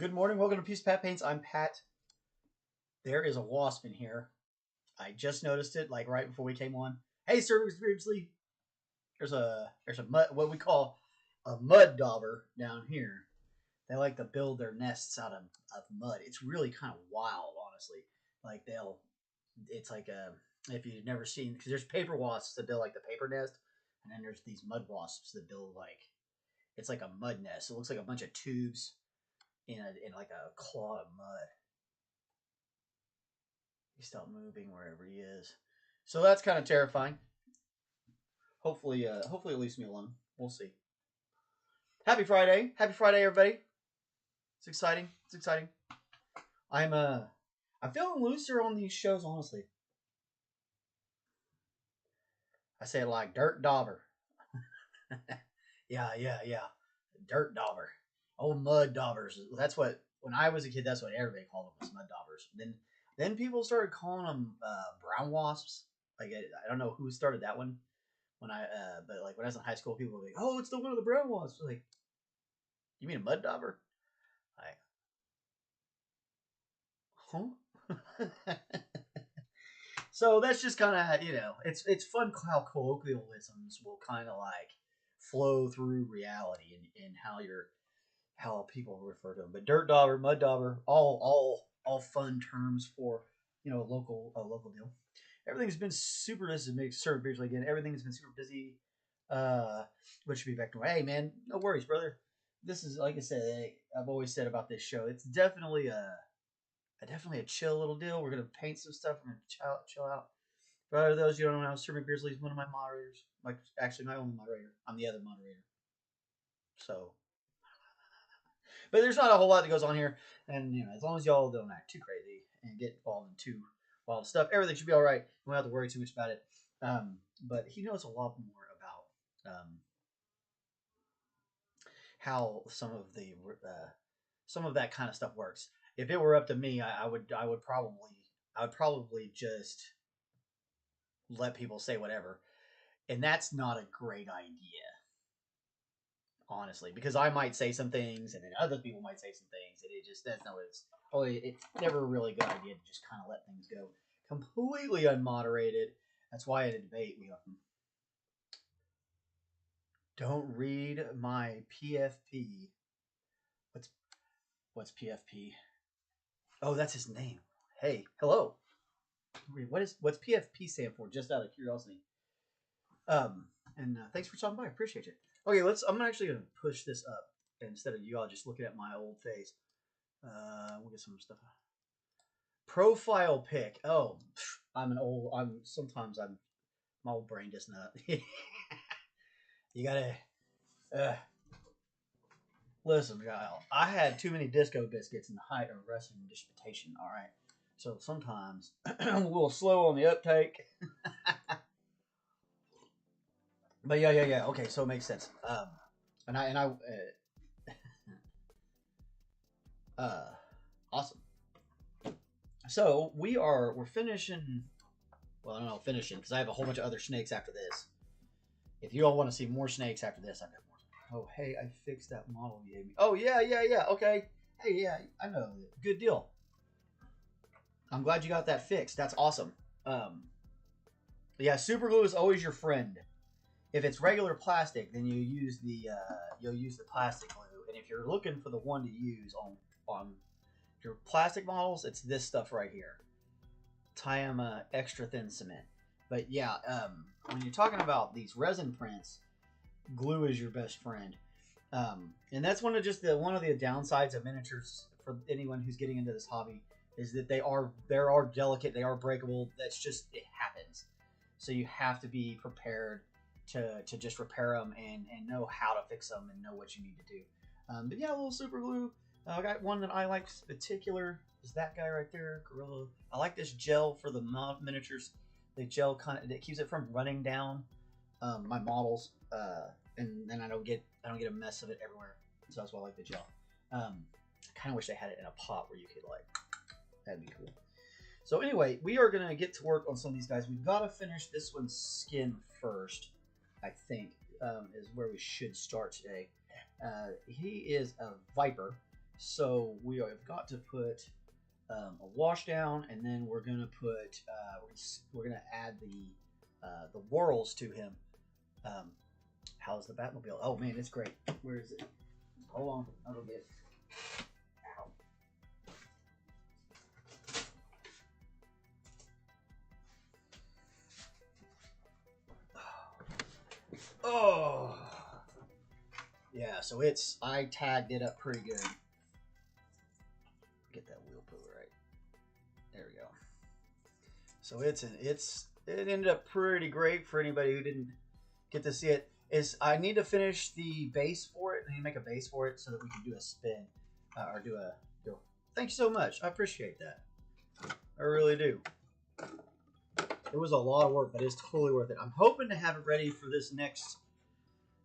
Good morning. Welcome to Peace Pat Paints. I'm Pat. There is a wasp in here. I just noticed it like right before we came on. Hey, Sir McBeardsly. There's a mud, what we call a mud dauber down here. They like to build their nests out of mud. It's really kind of wild, honestly. Like it's like if you've never seen, because there's paper wasps that build like the paper nest, and then there's these mud wasps that build like, it's like a mud nest. It looks like a bunch of tubes in like a claw of mud. He stopped moving wherever he is. So that's kind of terrifying. Hopefully it leaves me alone. We'll see. Happy Friday. Happy Friday, everybody. It's exciting. It's exciting. I'm feeling looser on these shows, honestly. I say it like dirt dauber. Yeah. Dirt dauber. Oh, mud daubers. That's what, when I was a kid, that's what everybody called them, was mud daubers. Then people started calling them brown wasps. Like I don't know who started that one. But like when I was in high school, people were like, "Oh, it's the one of the brown wasps." Like, you mean a mud dauber? Huh? So that's just kind of, it's fun how colloquialisms will kind of like flow through reality and how people refer to them. But dirt dauber, mud dauber, all fun terms for a local deal. Everything's been super. This is Sir McBeardsly again. Everything's been super busy. Which should be back to hey man, no worries, brother. This is, like I said, I've always said about this show. It's definitely a chill little deal. We're gonna paint some stuff. We're gonna chill out. For those you don't know, Sir McBeardsly is one of my moderators. Like, actually, my only moderator. I'm the other moderator. So, but there's not a whole lot that goes on here, and as long as y'all don't act too crazy and get involved in too wild stuff, everything should be all right. We don't have to worry too much about it. But he knows a lot more about how some of that kind of stuff works. If it were up to me, I would probably just let people say whatever, and that's not a great idea, honestly, because I might say some things, and then other people might say some things, and it's never a really good idea to just kind of let things go completely unmoderated. That's why in a debate we often don't read my PFP. What's PFP? Oh, that's his name. Hey, hello. What's PFP stand for? Just out of curiosity. And thanks for stopping by. I appreciate it. Okay, I'm actually gonna push this up instead of you all just looking at my old face. We'll get some stuff. Profile pic. Oh, my old brain does not. You gotta. Listen, Kyle, I had too many disco biscuits in the height of wrestling disputation, all right? So sometimes I'm a little slow on the uptake. But yeah. Okay, so it makes sense. Awesome. So we're finishing. Well, I don't know, finishing, because I have a whole bunch of other snakes after this. If you all want to see more snakes after this, I've got more. Oh, hey, I fixed that model you gave me. Oh, yeah, okay. Hey, yeah, I know. Good deal. I'm glad you got that fixed. That's awesome. Yeah, super glue is always your friend. If it's regular plastic, then you'll use the plastic glue. And if you're looking for the one to use on your plastic models, it's this stuff right here. Tiama extra thin cement. But yeah, when you're talking about these resin prints, glue is your best friend, and that's one of the downsides of miniatures for anyone who's getting into this hobby, is that they are delicate, they are breakable. That's just, it happens. So you have to be prepared to just repair them and know how to fix them and know what you need to do. But yeah, a little super glue. I got one that I like particular, is that guy right there, Gorilla. I like this gel for the miniatures. The gel it keeps it from running down my models, and then I don't get a mess of it everywhere. So that's why I like the gel. I kind of wish they had it in a pot where you could, like, that'd be cool. So anyway, we are gonna get to work on some of these guys. We've got to finish this one's skin first, I think, is where we should start today. He is a viper. So we have got to put a wash down, and then we're gonna put we're gonna add the whorls to him. How's the Batmobile? Oh man, it's great. Where is it? Hold on, I'll go get it. Ow. Oh, yeah. So I tagged it up pretty good. Get that wheel puller right. There we go. So it ended up pretty great for anybody who didn't get to see it. I need to finish the base for it. I need to make a base for it so that we can do a spin or do a. Thank you so much. I appreciate that. I really do. It was a lot of work, but it's totally worth it. I'm hoping to have it ready for this next.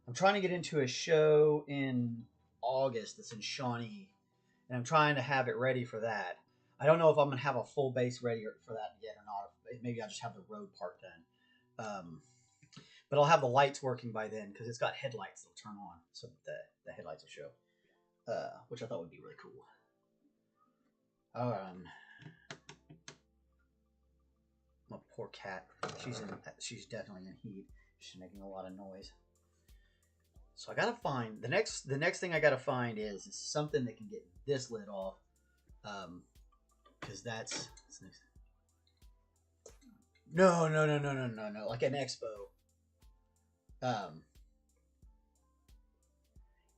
I'm trying to get into a show in August that's in Shawnee, and I'm trying to have it ready for that. I don't know if I'm going to have a full base ready for that yet or not. Maybe I'll just have the road part done. But I'll have the lights working by then because it's got headlights that'll turn on, so the headlights will show, which I thought would be really cool. My poor cat. She's definitely in heat. She's making a lot of noise. So I gotta find the next thing I gotta find is something that can get this lid off, because that's next. No, like an Expo.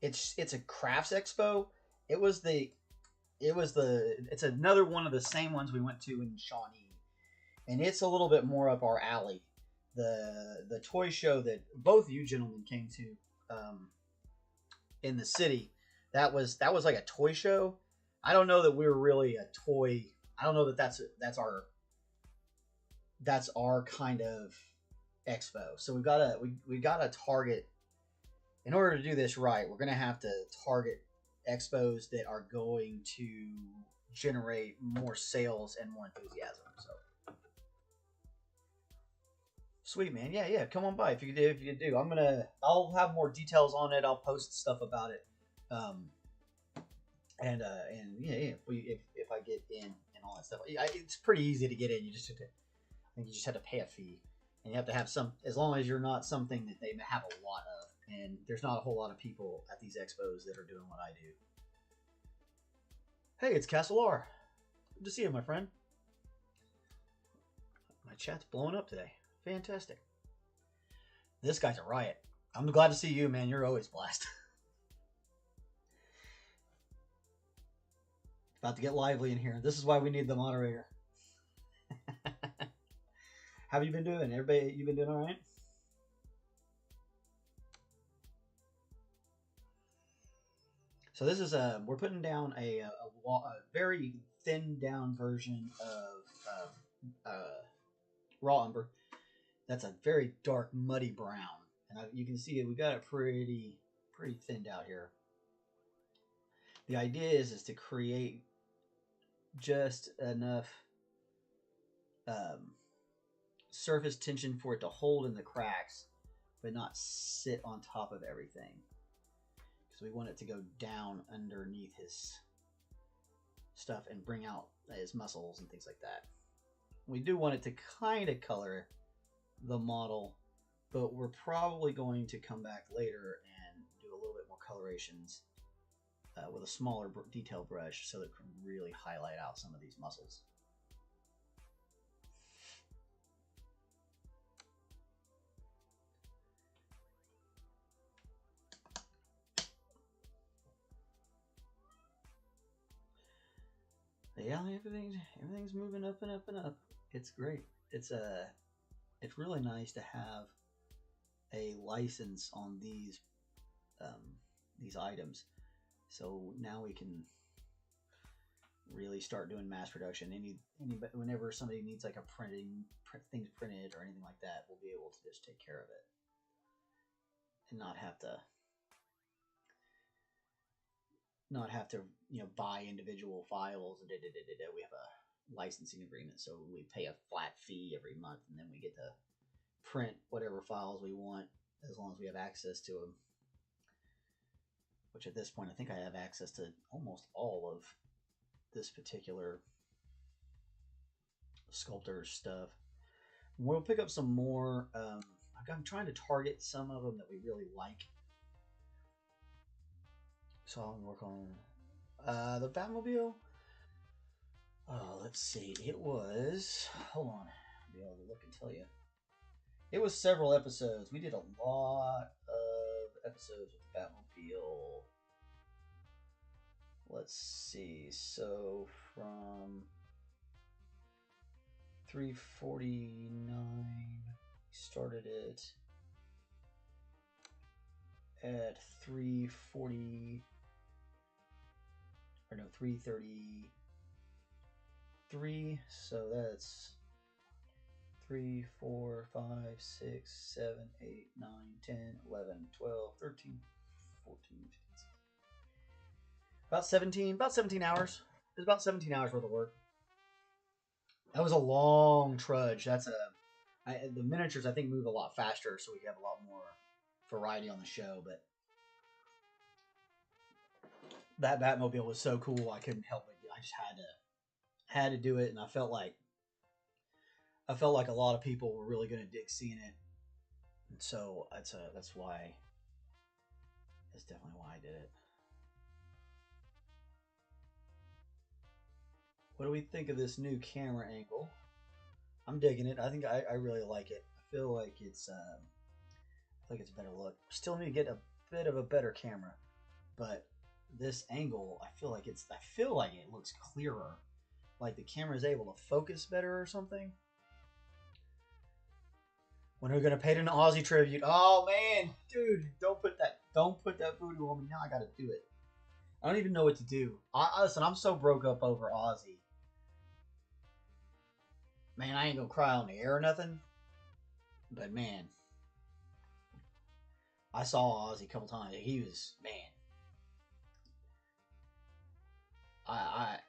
It's a crafts expo. It's another one of the same ones we went to in Shawnee, and it's a little bit more up our alley. The toy show that both you gentlemen came to in the city, that was like a toy show. I don't know that we were really a toy. I don't know that that's our kind of expo. So we gotta target. In order to do this right, we're gonna have to target expos that are going to generate more sales and more enthusiasm. So sweet, man. Yeah. Come on by if you do. I'll have more details on it. I'll post stuff about it. And if I get in and all that stuff, it's pretty easy to get in. You just have to pay a fee, and you have to have as long as you're not something that they have a lot of. And there's not a whole lot of people at these expos that are doing what I do. Hey, it's Castellar. Good to see you, my friend. My chat's blowing up today. Fantastic. This guy's a riot. I'm glad to see you, man. You're always blessed. About to get lively in here. This is why we need the moderator. How have you been doing? Everybody, you been doing all right? So this is we're putting down a very thinned down version of raw umber. That's a very dark muddy brown, and you can see we got it pretty thinned out here. The idea is to create just enough surface tension for it to hold in the cracks, but not sit on top of everything. We want it to go down underneath his stuff and bring out his muscles and things like that. We do want it to kind of color the model, but we're probably going to come back later and do a little bit more colorations with a smaller detail brush so that it can really highlight out some of these muscles. Yeah, everything's moving up and up and up. It's great. It's really nice to have a license on these items. So now we can really start doing mass production. Whenever somebody needs like things printed or anything like that, we'll be able to just take care of it and not have to buy individual files. We have a licensing agreement, so we pay a flat fee every month, and then we get to print whatever files we want as long as we have access to them. which at this point I think I have access to almost all of this particular sculptor stuff. We'll pick up some more. I'm trying to target some of them that we really like. So I'll work on the Batmobile. Oh, let's see. It was. Hold on. I'll be able to look and tell you. It was several episodes. We did a lot of episodes with Batmobile. Let's see. So from 349, started it at 340, or no, 333. So that's 3, 4, 5, 6, 7, 8, 9, 10, 11, 12, 13, 14, 15, about 17 hours. It was about 17 hours worth of work. That was a long trudge. The miniatures I think move a lot faster, so we have a lot more variety on the show. But that Batmobile was so cool, I couldn't help it. I just had to do it, and I felt like a lot of people were really going to dig seeing it, and so that's why. That's definitely why I did it. What do we think of this new camera angle? I'm digging it. I think I really like it. I feel like it's a better look. Still need to get a bit of a better camera, but this angle, I feel like it looks clearer. Like the camera is able to focus better or something. When are we gonna pay an Aussie tribute? Oh man, dude, don't put that voodoo on me. Now I gotta do it. I don't even know what to do. Listen, I'm so broke up over Aussie. Man, I ain't gonna cry on the air or nothing. But man, I saw Ozzy a couple times. He was, man. I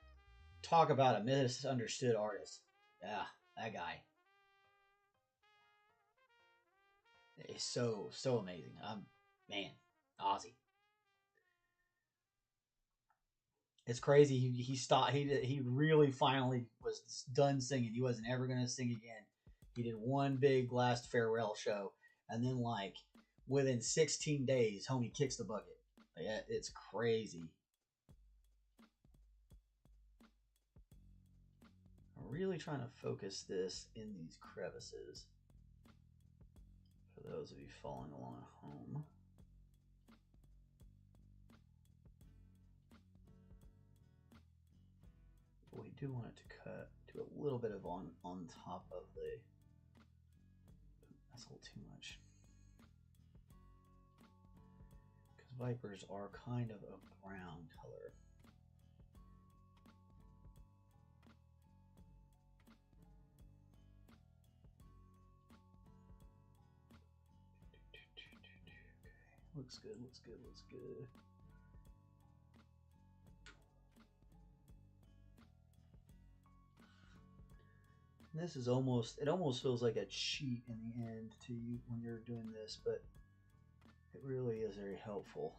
talk about a misunderstood artist. Yeah, that guy is so amazing. Man, Ozzy. It's crazy. He stopped. He really finally was done singing. He wasn't ever gonna sing again. He did one big last farewell show, and then like within 16 days, homie kicks the bucket. Yeah, it's crazy. I'm really trying to focus this in these crevices. For those of you following along at home. But we do want it to cut to a little bit of on top of the. That's a little too much. Because Vipers are kind of a brown color. Okay, looks good, looks good, looks good. This is almost, it almost feels like a cheat in the end to you when you're doing this, but it really is very helpful.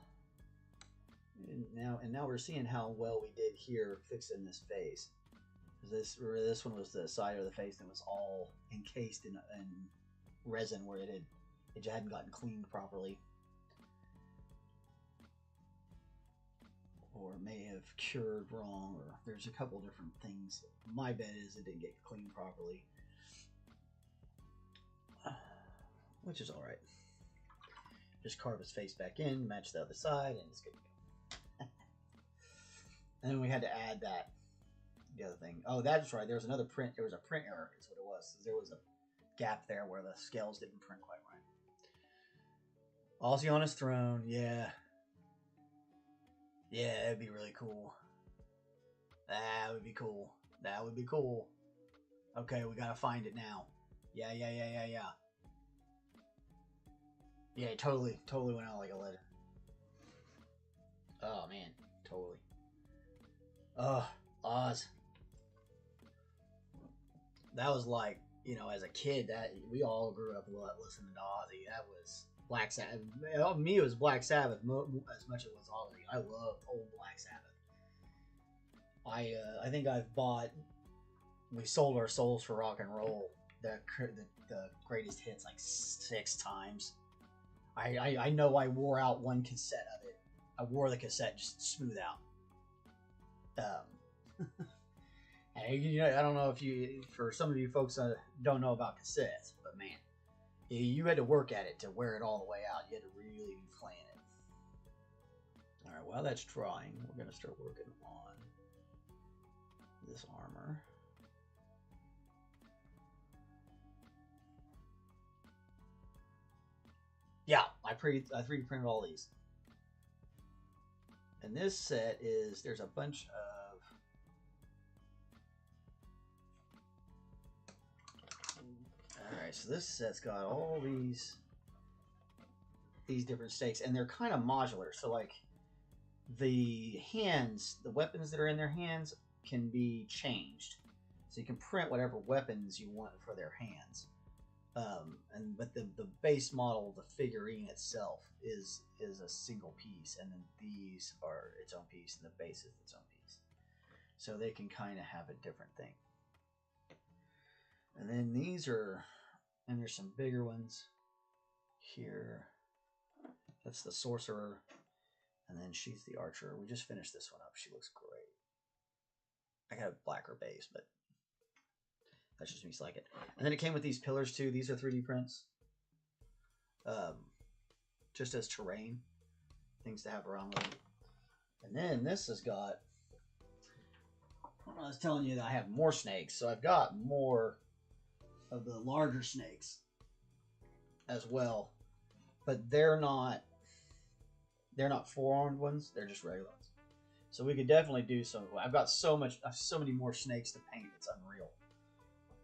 And now we're seeing how well we did here fixing this face. This one was the side of the face that was all encased in resin where it hadn't gotten cleaned properly. Or may have cured wrong, or there's a couple different things. My bet is it didn't get cleaned properly, which is all right. Just carve his face back in, match the other side, and it's good to go. And then we had to add the other thing. Oh, that's right. There was another print. There was a print error. Is what it was. There was a gap there where the scales didn't print quite right. Ozzy on his throne, yeah. Yeah, that'd be really cool. That would be cool. That would be cool. Okay, we gotta find it now. Yeah. Yeah, totally went out like a letter. Oh, man. Totally. Oz. That was like you know, as a kid, that we all grew up listening to Ozzy. That was Black Sabbath. Me, it was Black Sabbath as much as it was Ozzy. I love old Black Sabbath. I think I've bought. We sold our souls for rock and roll. The greatest hits like 6 times. I know I wore out one cassette of it. I wore the cassette just smooth out. You know, I don't know if you, for some of you folks don't know about cassettes, but man, you had to work at it to wear it all the way out. You had to really be playing it. All right, while that's drying, we're going to start working on this armor. Yeah, I 3D printed all these. And this set is, there's a bunch of, alright, so this set's got all these different stakes, and they're kind of modular. So like the hands, the weapons that are in their hands can be changed. So you can print whatever weapons you want for their hands. But the base model, the figurine itself, is a single piece, and then these are its own piece, and the base is its own piece. So they can kind of have a different thing. And then these are, and there's some bigger ones here. That's the sorcerer, and then she's the archer. We just finished this one up. She looks great. I got a blacker base, but that's just me like it. And then it came with these pillars too. These are 3D prints. Just as terrain. Things to have around with it. And then this has got, I was telling you that I have more snakes. So I've got more of the larger snakes as well. But they're not 4-armed ones. They're just regular ones. So we could definitely do some. I've got so many more snakes to paint. It's unreal.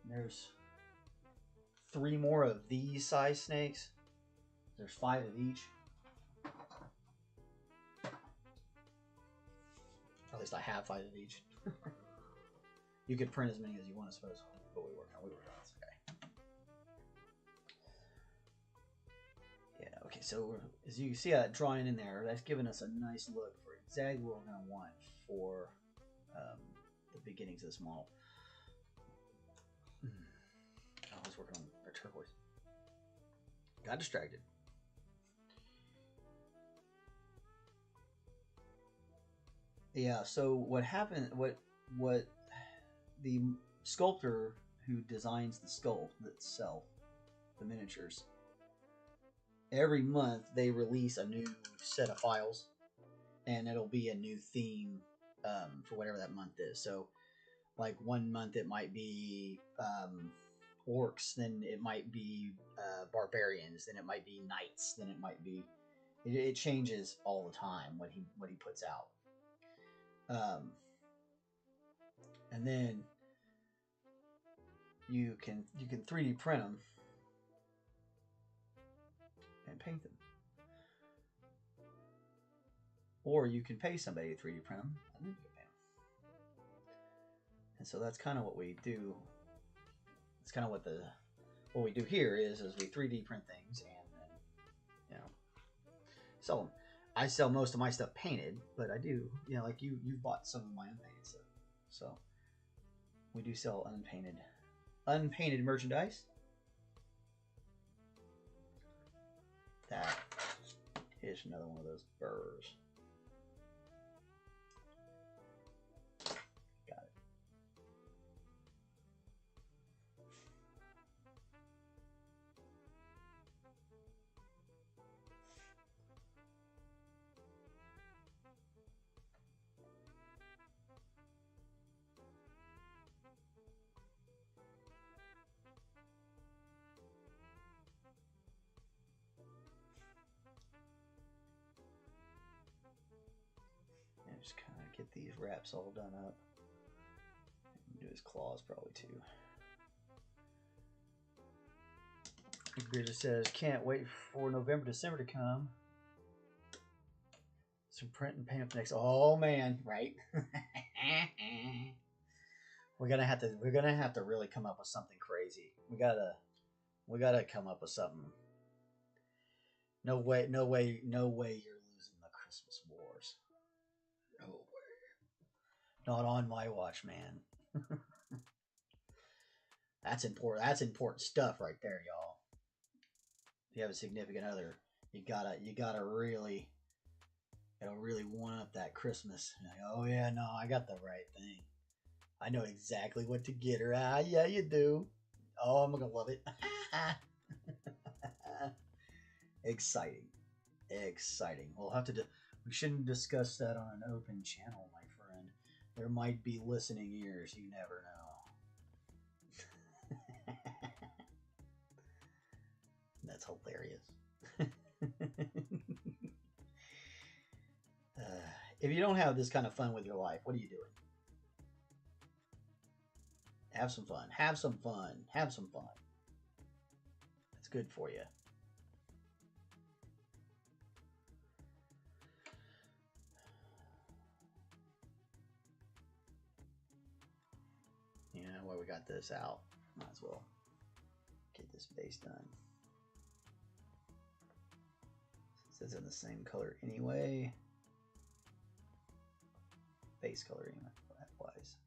There's 3 more of these size snakes. There's 5 of each. At least I have 5 of each. You could print as many as you want, I suppose. But we work on this. Okay. Yeah. Okay. So as you can see that drawing in there, that's giving us a nice look for exactly what we're going to want for the beginnings of this model. I was working on a turquoise. Got distracted. Yeah, so what happened, what the sculptor who designs the sculpt itself, the miniatures, every month they release a new set of files, and it'll be a new theme for whatever that month is. So like one month it might be orcs, then it might be barbarians, then it might be knights, then it might be, it changes all the time what he puts out. And then you can 3D print them and paint them, or you can pay somebody to 3D print them and then you can paint them. And so that's kind of what we do. It's kind of what we do here is we 3D print things and then, you know, sell them. I sell most of my stuff painted, but I do, you know, like you've bought some of my unpainted stuff. So we do sell unpainted merchandise. That is another one of those burrs. Got it. Just kind of get these wraps all done up. Do his claws probably too. McBeardsly says, can't wait for November, December to come. Some print and paint up next. Oh man, right? we're gonna have to really come up with something crazy. We gotta come up with something. No way you're losing the Christmas wars. No way. Not on my watch, man. That's important. That's important stuff right there, y'all. If you have a significant other, you gotta really one up that Christmas. Like, oh yeah, no, I got the right thing. I know exactly what to get her. Ah, yeah, you do. Oh, I'm gonna love it. Exciting. We'll have to. We shouldn't discuss that on an open channel, my friend. There might be listening ears. You never know. That's hilarious. If you don't have this kind of fun with your life, what are you doing? Have some fun. Have some fun. Have some fun. That's good for you. Yeah, well, we got this out. Might as well get this base done. Since it's in the same color anyway. Base color anyway, likewise.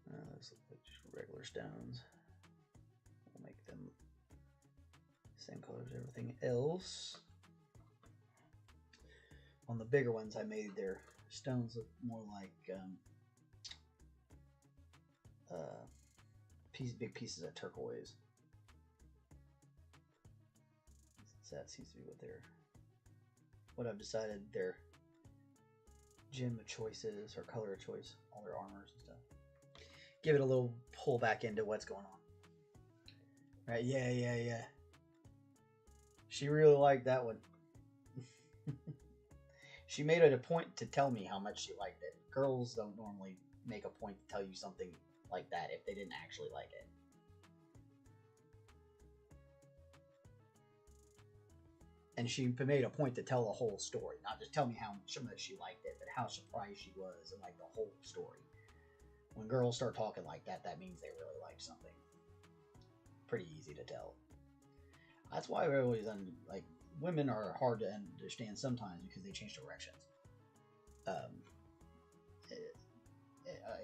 Those look like just regular stones. We'll make them same color as everything else. On the bigger ones, I made their stones look more like big pieces of turquoise. So that seems to be what I've decided their gem of choices or color of choice, all their armors and stuff. Give it a little pull back into what's going on. Right? Yeah. She really liked that one. She made it a point to tell me how much she liked it. Girls don't normally make a point to tell you something like that if they didn't actually like it. And she made a point to tell the whole story, not just tell me how much she liked it, but how surprised she was and like the whole story. When girls start talking like that, that means they really like something. Pretty easy to tell. That's why I always like women are hard to understand sometimes because they change directions.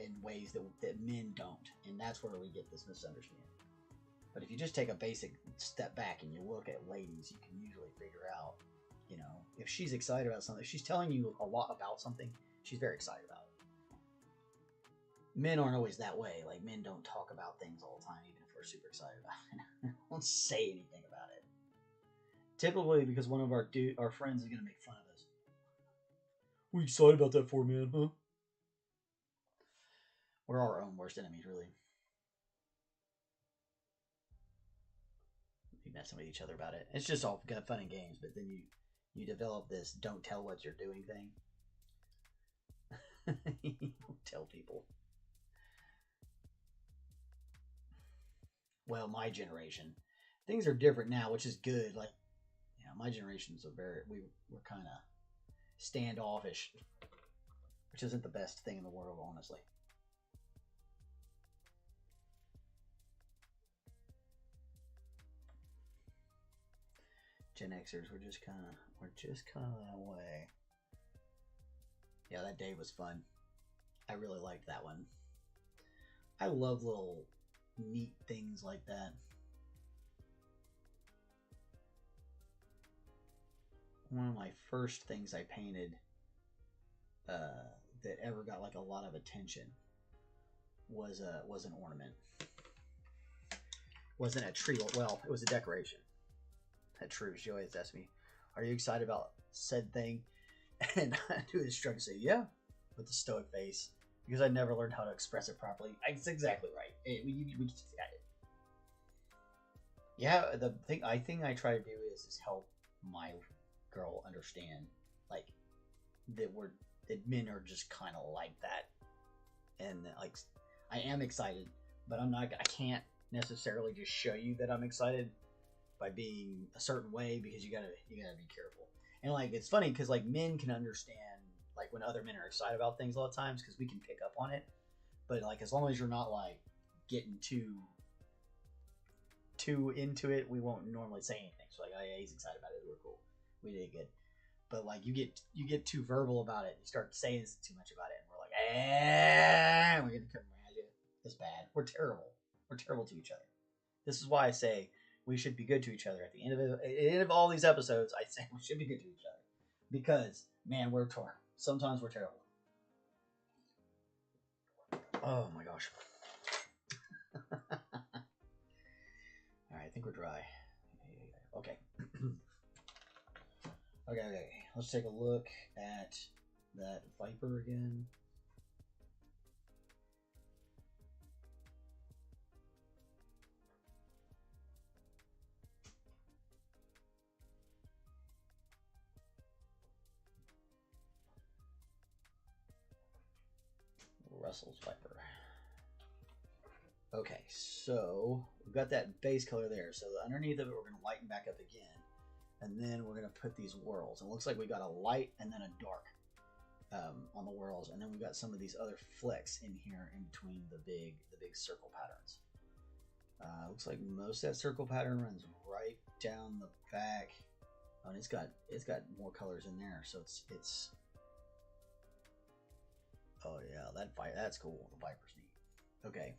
In ways that men don't, and that's where we get this misunderstanding. But if you just take a basic step back and you look at ladies, you can usually figure out, you know, if she's excited about something, if she's telling you a lot about something, she's very excited about it. Men aren't always that way. Like, men don't talk about things all the time, even if we're super excited about it. Don't say anything about it. Typically because one of our friends is going to make fun of us. What are you excited about that for, man, huh? We're our own worst enemies, really. We messing with each other about it. It's just all fun and games, but then you develop this don't tell what you're doing thing. You don't tell people. Well, my generation. Things are different now, which is good. Like, you know, my generation's we're kind of standoffish, which isn't the best thing in the world, honestly. Gen Xers, we're just kind of that way. Yeah, that day was fun. I really liked that one. I love little neat things like that. One of my first things I painted that ever got like a lot of attention was an ornament. Wasn't a tree. Well, it was a decoration. That true. She always asks me, "Are you excited about said thing?" And I do this shrug and say, "Yeah," with a stoic face, because I never learned how to express it properly. It's exactly right. We just got it. Yeah, the thing I try to do is help my girl understand, like, that men are just kind of like that, and like I am excited, but I can't necessarily just show you that I'm excited. by being a certain way because you gotta be careful. And like it's funny because like men can understand like when other men are excited about things a lot of times because we can pick up on it. But like as long as you're not like getting too into it, we won't normally say anything. So like, oh yeah, he's excited about it. We're cool. We did good. But like you get too verbal about it. You start saying too much about it, and we're like, we're gonna come around you. It's bad. We're terrible. We're terrible to each other. This is why I say we should be good to each other. At the end of all these episodes, I say we should be good to each other because man, we're torn. Sometimes we're terrible. Oh my gosh. All right, I think we're dry. Okay. Okay. Let's take a look at that Viper again. Russell's Viper. Okay, so we've got that base color there. So underneath of it, we're going to lighten back up again. And then we're going to put these whirls. It looks like we got a light and then a dark on the whirls. And then we've got some of these other flecks in here in between the big circle patterns. Looks like most of that circle pattern runs right down the back. Oh, and it's got more colors in there. So it's oh yeah, that's cool. The Viper's neat. Okay.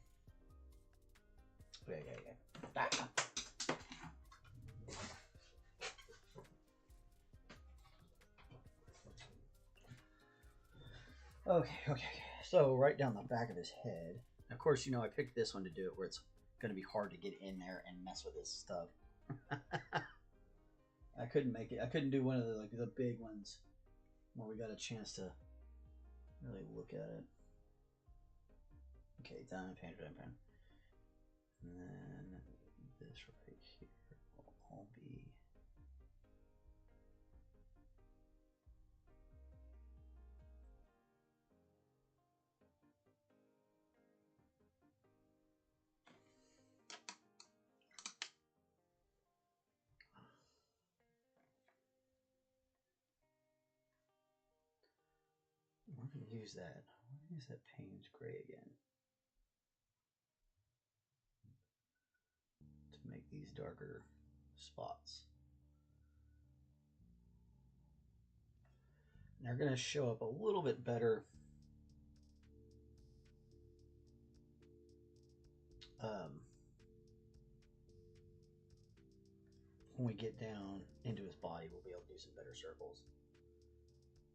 Ah. Okay. So right down the back of his head. Of course, you know I picked this one to do it where it's going to be hard to get in there and mess with this stuff. I couldn't make it. I couldn't do one of the big ones where we got a chance to really look at it. Okay, done. Pan. And then this right here will all be we're going to use that. We're going to use that Payne's gray again to make these darker spots. And they're going to show up a little bit better when we get down into his body. We'll be able to do some better circles.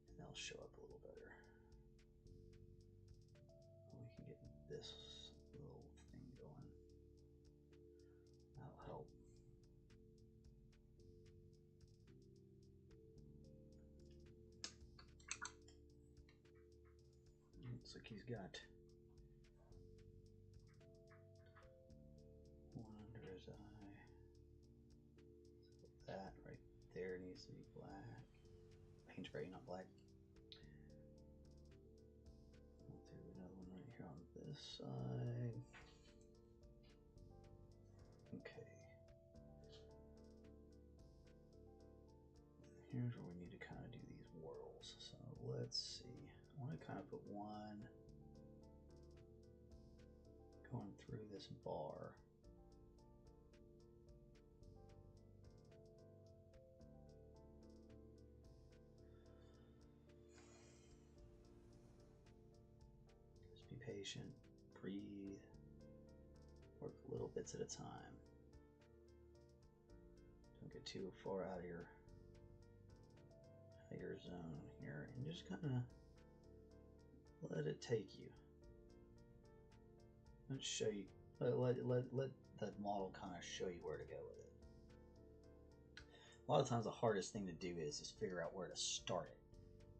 And they'll show up a little better. We can get this little thing going. That'll help. Looks like he's got one under his eye. So that right there needs to be black. Paint spray, not black. We'll do another one right here on this side. Okay. Here's where we need to kind of do these whirls. So let's see. I want to kind of put one going through this bar. Just be patient, breathe, work little bits at a time. Don't get too far out of your zone here, and just kind of let it take you. Let's show you. Let the model kind of show you where to go with it. A lot of times, the hardest thing to do is just figure out where to start it.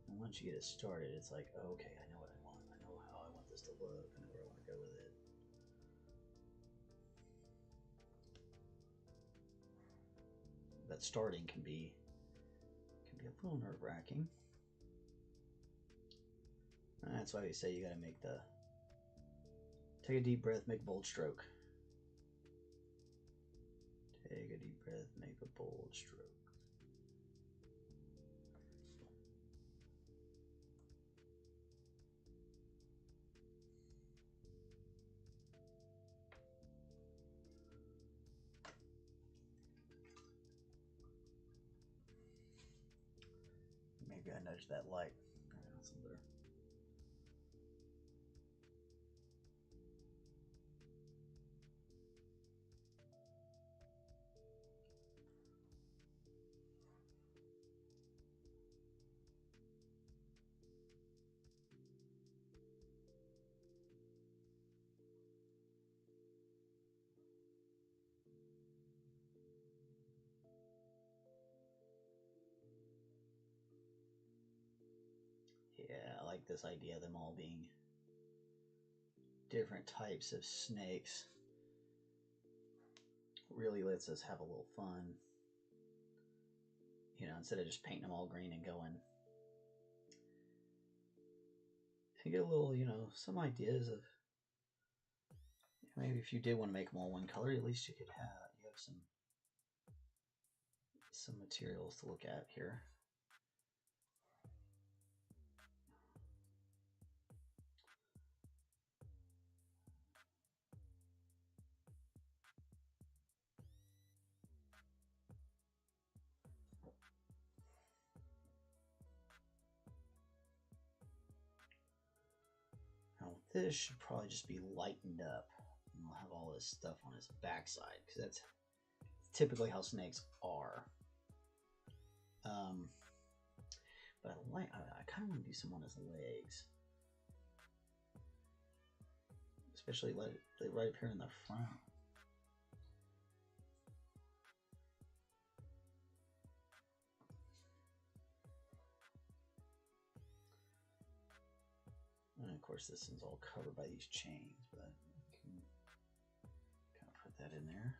And once you get it started, it's like, oh, okay, I know what I want. I know how I want this to look. I know where I want to go with it. But starting can be a little nerve-wracking. That's why we say you got to take a deep breath, make a bold stroke. Take a deep breath, make a bold stroke. Maybe I nudged that light. That's a little. Yeah, I like this idea of them all being different types of snakes. Really lets us have a little fun. You know, instead of just painting them all green and going. And get a little, you know, some ideas of maybe if you did want to make them all one color, at least you could have some materials to look at here. Now this should probably just be lightened up. And we'll have all this stuff on his backside because that's typically how snakes are. But I kind of want to do some on his legs, especially right up here in the front. And of course, this one's all covered by these chains, but I can kind of put that in there.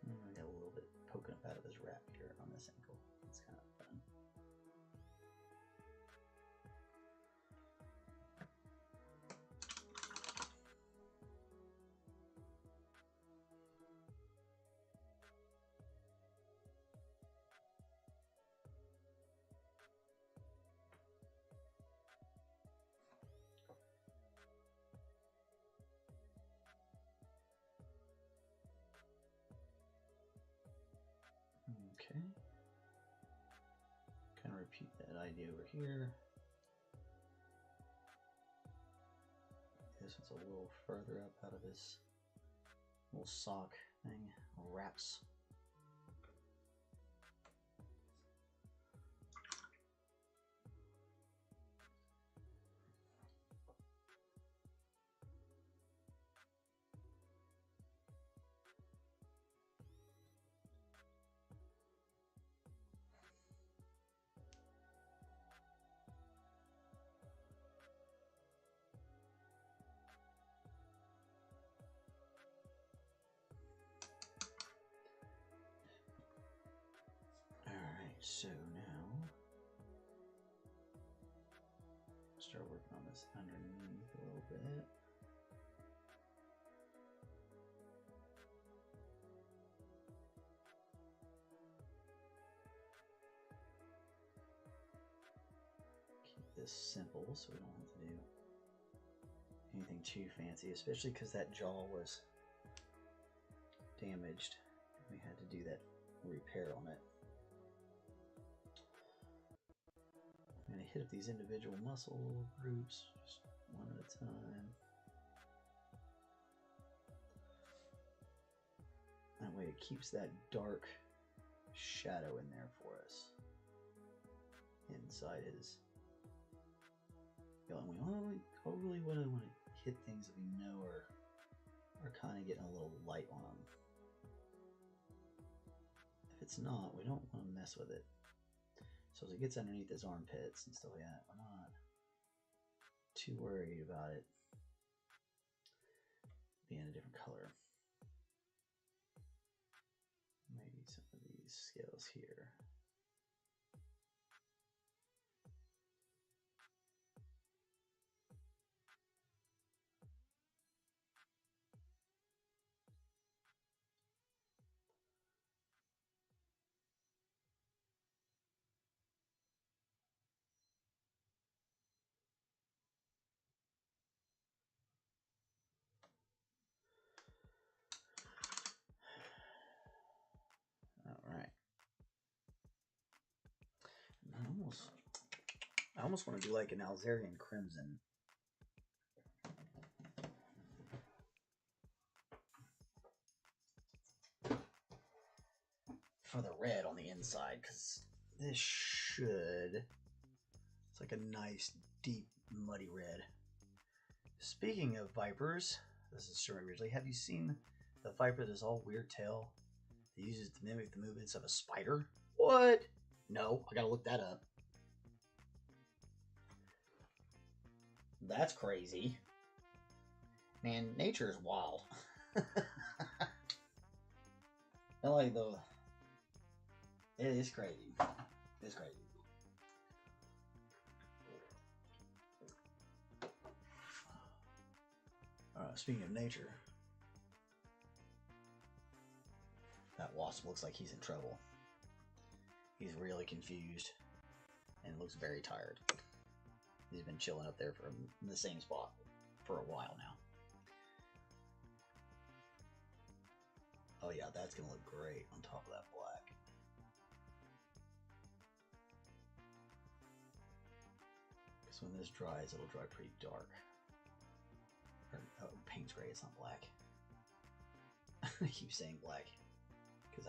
I got a little bit poking up out of his wrap here on this ankle. It's kind of fun. Okay. Kind of repeat that idea over here. This one's a little further up out of his little sock thing, wraps. So now, start working on this underneath a little bit. Keep this simple so we don't have to do anything too fancy, especially because that jaw was damaged. We had to do that repair on it. I'm going to hit up these individual muscle groups just one at a time. That way it keeps that dark shadow in there for us inside his. And we overly want to hit things that we know are kind of getting a little light on them. If it's not, we don't want to mess with it. So as it gets underneath his armpits and stuff like that, we're not too worried about it being a different color. Maybe some of these scales here. I almost want to do like an Alzerian Crimson. For the red on the inside, because this should... It's like a nice, deep, muddy red. Speaking of vipers, this is Sir McBeardsly. Have you seen the viper that's all weird tail that uses to mimic the movements of a spider? What? No, I gotta look that up. That's crazy. Man, nature is wild. I like the... It is crazy. It's crazy. Speaking of nature, that wasp looks like he's in trouble. He's really confused and looks very tired. He's been chilling up there in the same spot for a while now. Oh yeah, that's gonna look great on top of that black. Because when this dries, it'll dry pretty dark. Or, oh, Payne's gray, it's not black. I keep saying black because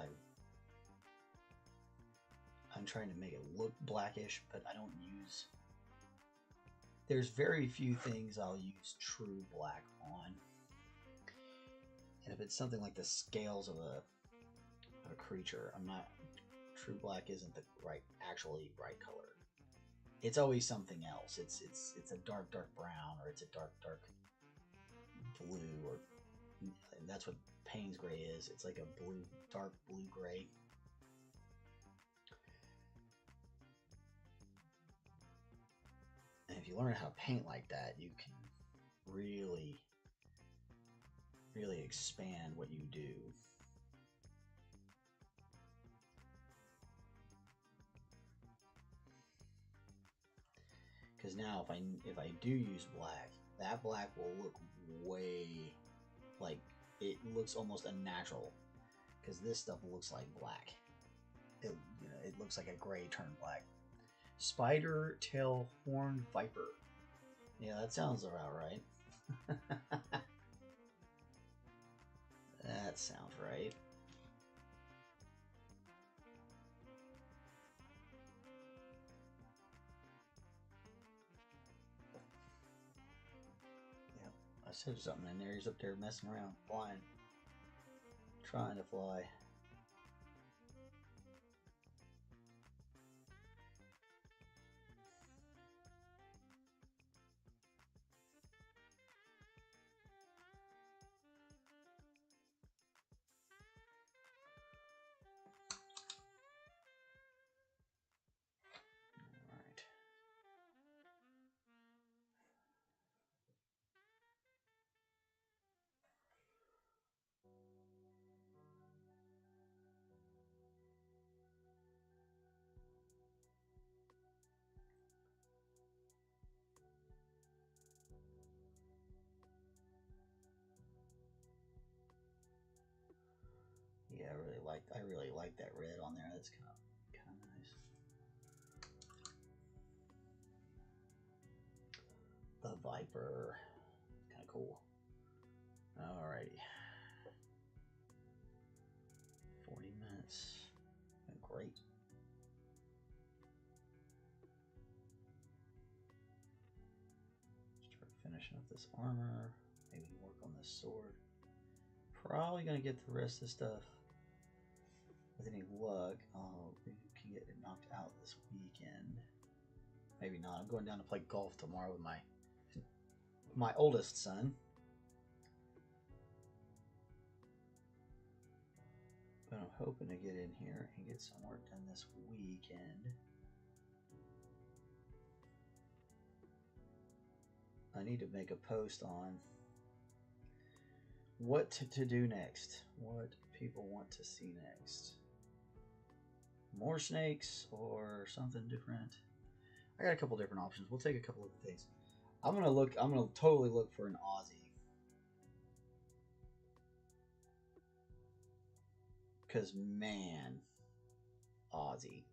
I'm trying to make it look blackish, but I don't use... There's very few things I'll use true black on. And if it's something like the scales of a creature, I'm not... True black isn't the actually bright color. It's always something else. It's a dark brown, or it's a dark blue, or... And that's what Payne's gray is. It's like a dark blue gray. And if you learn how to paint like that, you can really expand what you do. Because now if I do use black, that black will look way like it looks almost unnatural, because this stuff looks like black. It looks like a gray turned black. Spider tail horned viper. Yeah, that sounds about right. That sounds right. Yep, I said something in there. He's up there messing around, flying, trying to fly. Yeah, I really like that red on there. That's kind of nice. The Viper, kind of cool. Alrighty, 40 minutes. Great. Start finishing up this armor. Maybe work on this sword. Probably gonna get the rest of the stuff. With any luck, we can get it knocked out this weekend. Maybe not. I'm going down to play golf tomorrow with my my oldest son. But I'm hoping to get in here and get some work done this weekend. I need to make a post on what to do next. What people want to see next. More snakes or something different. I got a couple different options. We'll take a couple of things. I'm gonna totally look for an Aussie. Cause man, Aussie.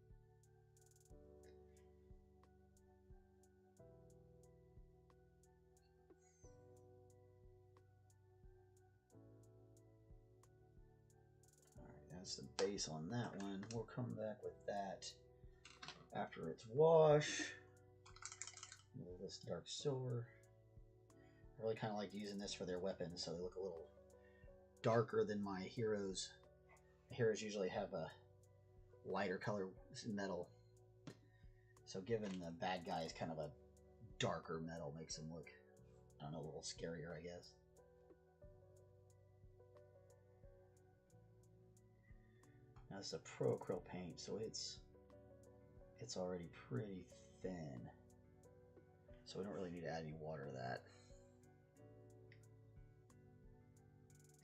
That's the base on that one. We'll come back with that after it's washed. This dark silver. I really kind of like using this for their weapons, so they look a little darker than my heroes. My heroes usually have a lighter color metal, so giving the bad guys kind of a darker metal makes them look, I don't know, a little scarier, I guess. Now this is a pro acryl paint, so it's already pretty thin. So we don't really need to add any water to that.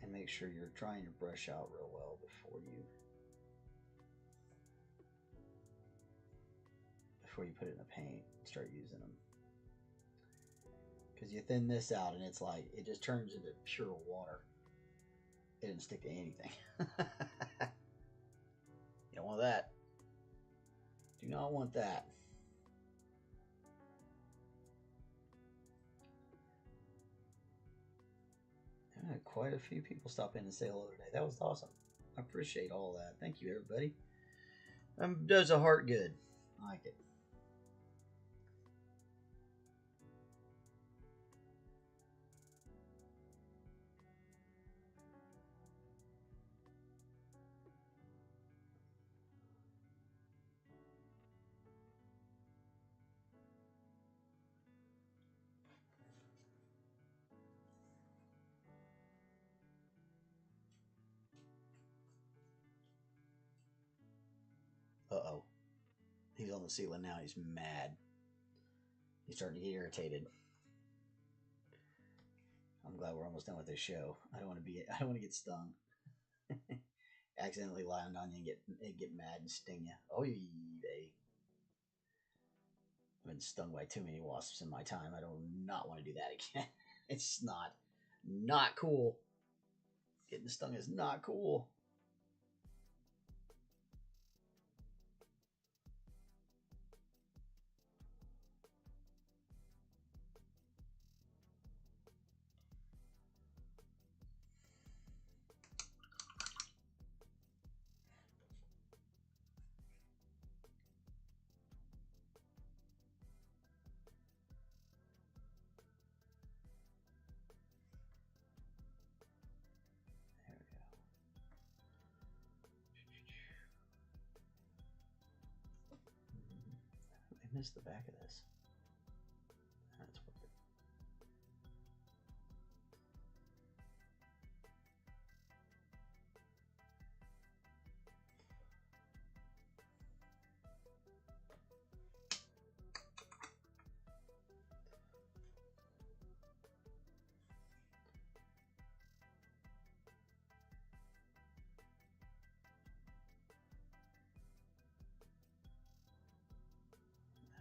And make sure you're drying your brush out real well before you put it in the paint and start using them. Because you thin this out and it's like, it just turns into pure water. It didn't stick to anything. You don't want that. Do not want that. I had quite a few people stop in and say hello today. That was awesome. I appreciate all that. Thank you, everybody. Does a heart good. I like it. Uh-oh. He's on the ceiling now. He's mad. He's starting to get irritated. I'm glad we're almost done with this show. I don't want to get stung. Accidentally land on you and get mad and sting you. Oh, they. I've been stung by too many wasps in my time. I do not want to do that again. It's not cool. Getting stung is not cool. I missed the back of this. That's worth it.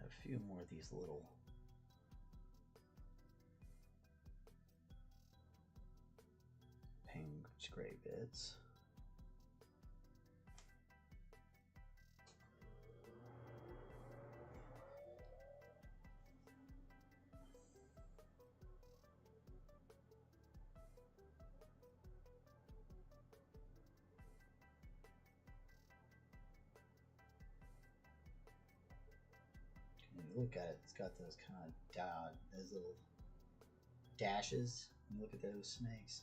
A few more of these little pink gray bits. Look at it, it's got those kind of those little dashes. Look at those snakes.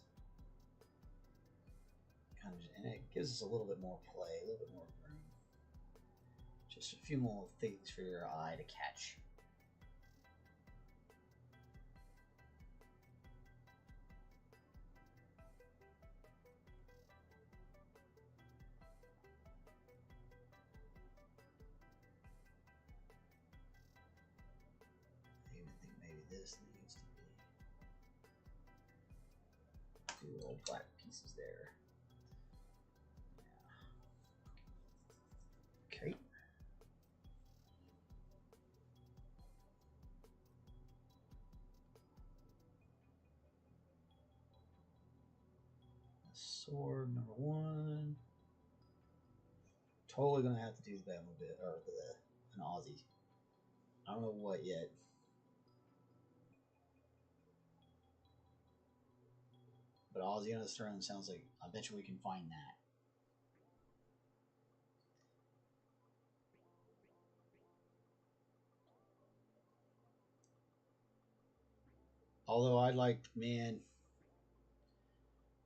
And it gives us a little bit more play, a little bit more room. Just a few more things for your eye to catch. this needs to be. 2 little black pieces there. Yeah. Okay. Sword number 1. Totally gonna have to do the Batmobile or an Aussie. I don't know what yet. But Aussie on his throne sounds like I bet you we can find that. Although I'd like, man,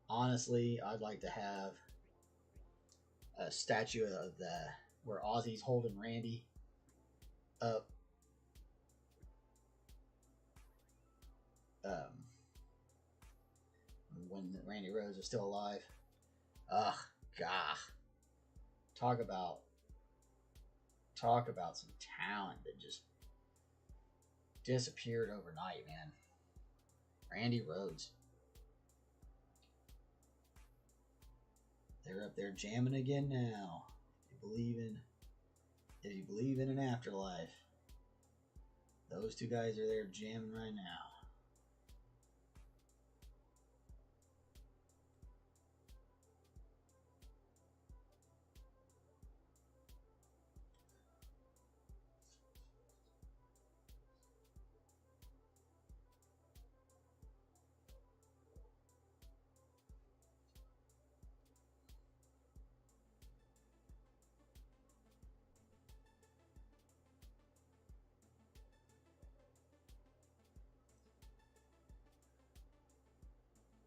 honestly, I'd like to have a statue of where Aussie's holding Randy up. When Randy Rose is still alive. Ugh, gosh. Talk about some talent that just disappeared overnight, man. Randy Rhodes. They're up there jamming again now. If you believe in an afterlife, those 2 guys are there jamming right now.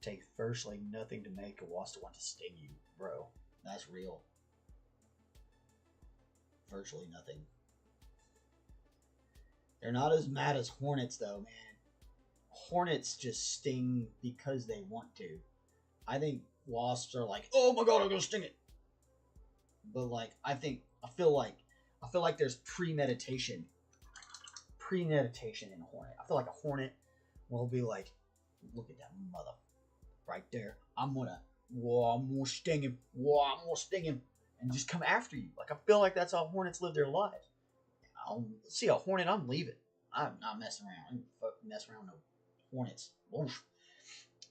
Take virtually nothing to make a wasp want to sting you, bro. That's real. Virtually nothing. They're not as mad as hornets, though, man. Hornets just sting because they want to. I think wasps are like, oh my god, I'm gonna sting it. But like, I feel like there's premeditation in a hornet. I feel like a hornet will be like, look at that mother right there. I'm gonna sting him. I'm gonna sting him, and just come after you. Like, I feel like that's how hornets live their lives. I'll see a hornet, I'm leaving. I'm not messing around. I'm messing around with no hornets. Oof.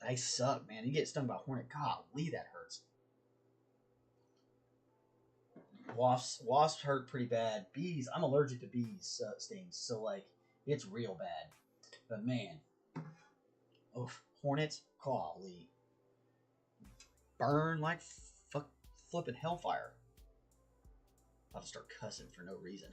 They suck, man. You get stung by a hornet, golly, that hurts. Wasps hurt pretty bad. Bees, I'm allergic to bees stings, so like it's real bad. But man, oof, hornets, golly, burn like flipping hellfire. I'll start cussing for no reason.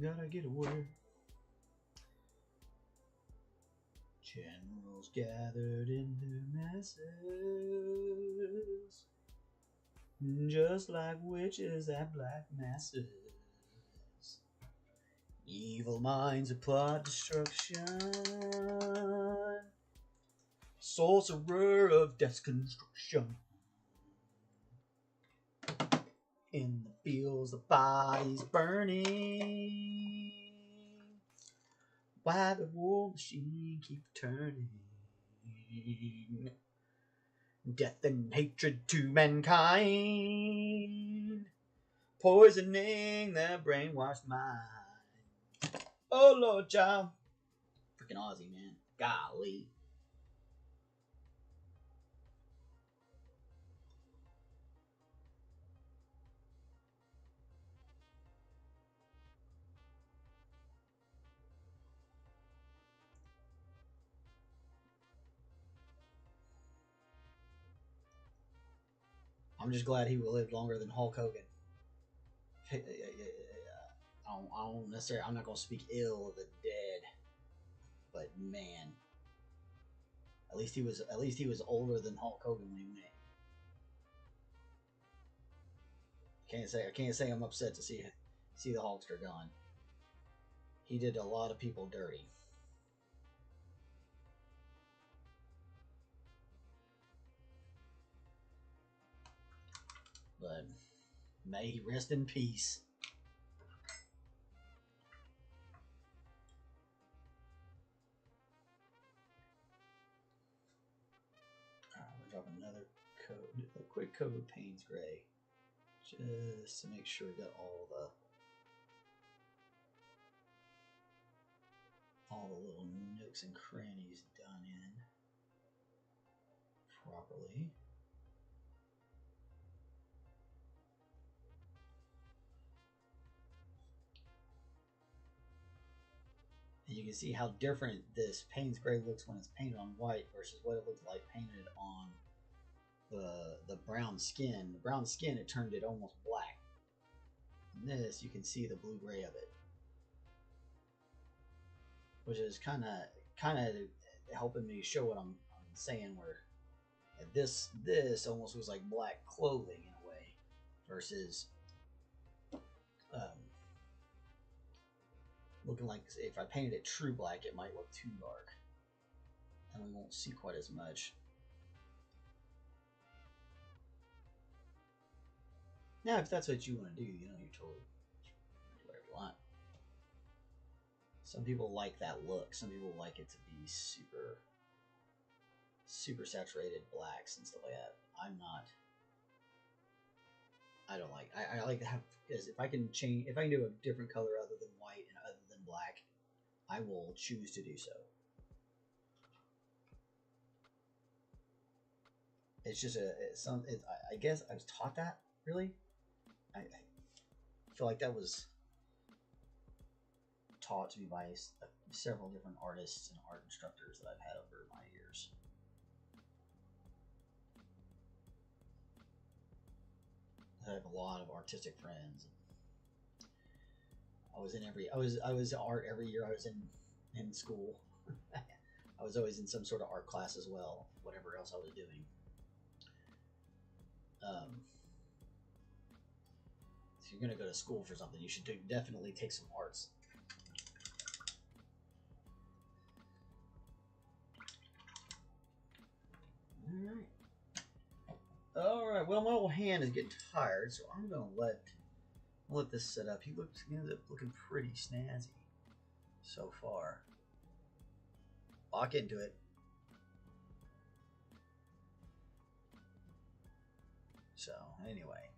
Gotta get away. Generals gathered in their masses, just like witches at black masses. Evil minds plot destruction, sorcerer of death's construction. In the fields, the bodies burning. Why the war machine keep turning? Death and hatred to mankind, poisoning their brainwashed mind. Oh Lord, child. Freaking Aussie, man. Golly. I'm just glad he lived longer than Hulk Hogan. I don't necessarily. I'm not gonna speak ill of the dead, but man, At least he was older than Hulk Hogan when he went. I can't say I'm upset to see the Hulkster gone. He did a lot of people dirty. But may he rest in peace. Drop another coat, a quick coat of Payne's Gray, just to make sure we got all the little nooks and crannies done in properly. And you can see how different this Payne's Gray looks when it's painted on white versus what it looked like painted on the brown skin. The brown skin, it turned it almost black. And this, you can see the blue-gray of it, which is kind of helping me show what I'm saying. Where this almost was like black clothing in a way, versus looking like if I painted it true black, it might look too dark, and we won't see quite as much. Now, if that's what you want to do, you know, you totally do whatever you want. Some people like that look. Some people like it to be super saturated blacks and stuff like that. I'm not. I don't like. I like to have, because if I can do a different color other than white and other than black, I will choose to do so. It's just I guess I was taught that, really. I feel like that was taught to me by several different artists and art instructors that I've had over my years. I have a lot of artistic friends. I was art every year I was in school. I was always in some sort of art class as well, whatever else I was doing. If you're going to go to school for something, you should definitely take some arts. All right. Well, my old hand is getting tired, so I'm going to let this set up. He ends up looking pretty snazzy so far. Lock into it. So, anyway.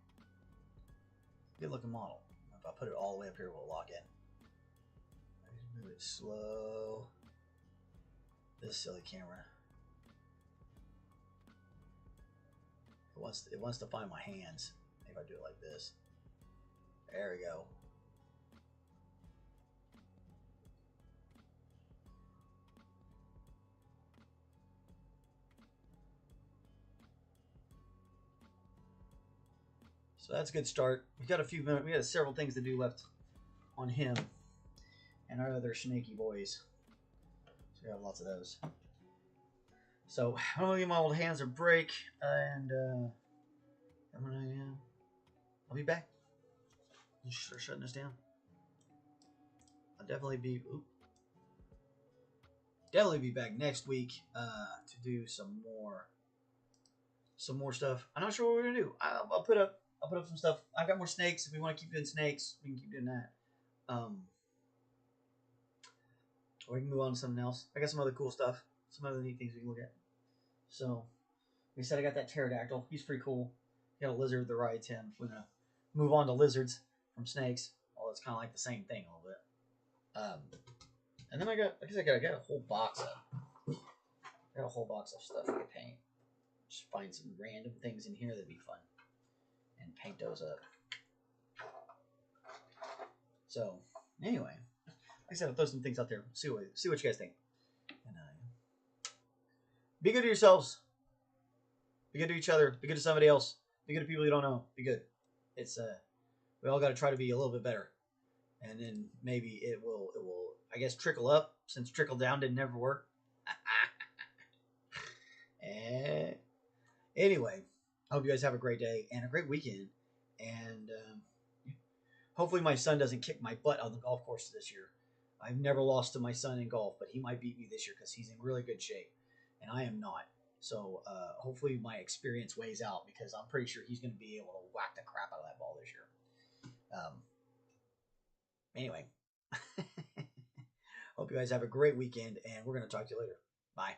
Good looking model. If I put it all the way up here, we'll lock in. Just move it slow. This silly camera. It wants to find my hands. Maybe I do it like this. There we go. So that's a good start. We've got a few minutes. We got several things to do left on him and our other snaky boys. So we have lots of those. So I'm gonna give my old hands a break, and I'll be back. Just start shutting this down. I'll definitely be back next week to do some more stuff. I'm not sure what we're gonna do. I'll put up some stuff. I've got more snakes. If we want to keep doing snakes, we can keep doing that. Or we can move on to something else. I got some other cool stuff. Some other neat things we can look at. So, like I said, I got that pterodactyl. He's pretty cool. Got a lizard that rides him. We're gonna move on to lizards from snakes. Well, it's kind of like the same thing a little bit. And then I got a whole box of stuff I could paint. Just find some random things in here that'd be fun, and paint those up. So, anyway, like I said, I'll throw some things out there. See what you guys think. And be good to yourselves. Be good to each other. Be good to somebody else. Be good to people you don't know. Be good. It's we all got to try to be a little bit better, and then maybe it will I guess trickle up, since trickle down didn't never work. And anyway, I hope you guys have a great day and a great weekend. And hopefully, my son doesn't kick my butt on the golf course this year. I've never lost to my son in golf, but he might beat me this year because he's in really good shape, and I am not. So hopefully, my experience weighs out because I'm pretty sure he's going to be able to whack the crap out of that ball this year. Anyway, hope you guys have a great weekend, and we're going to talk to you later. Bye.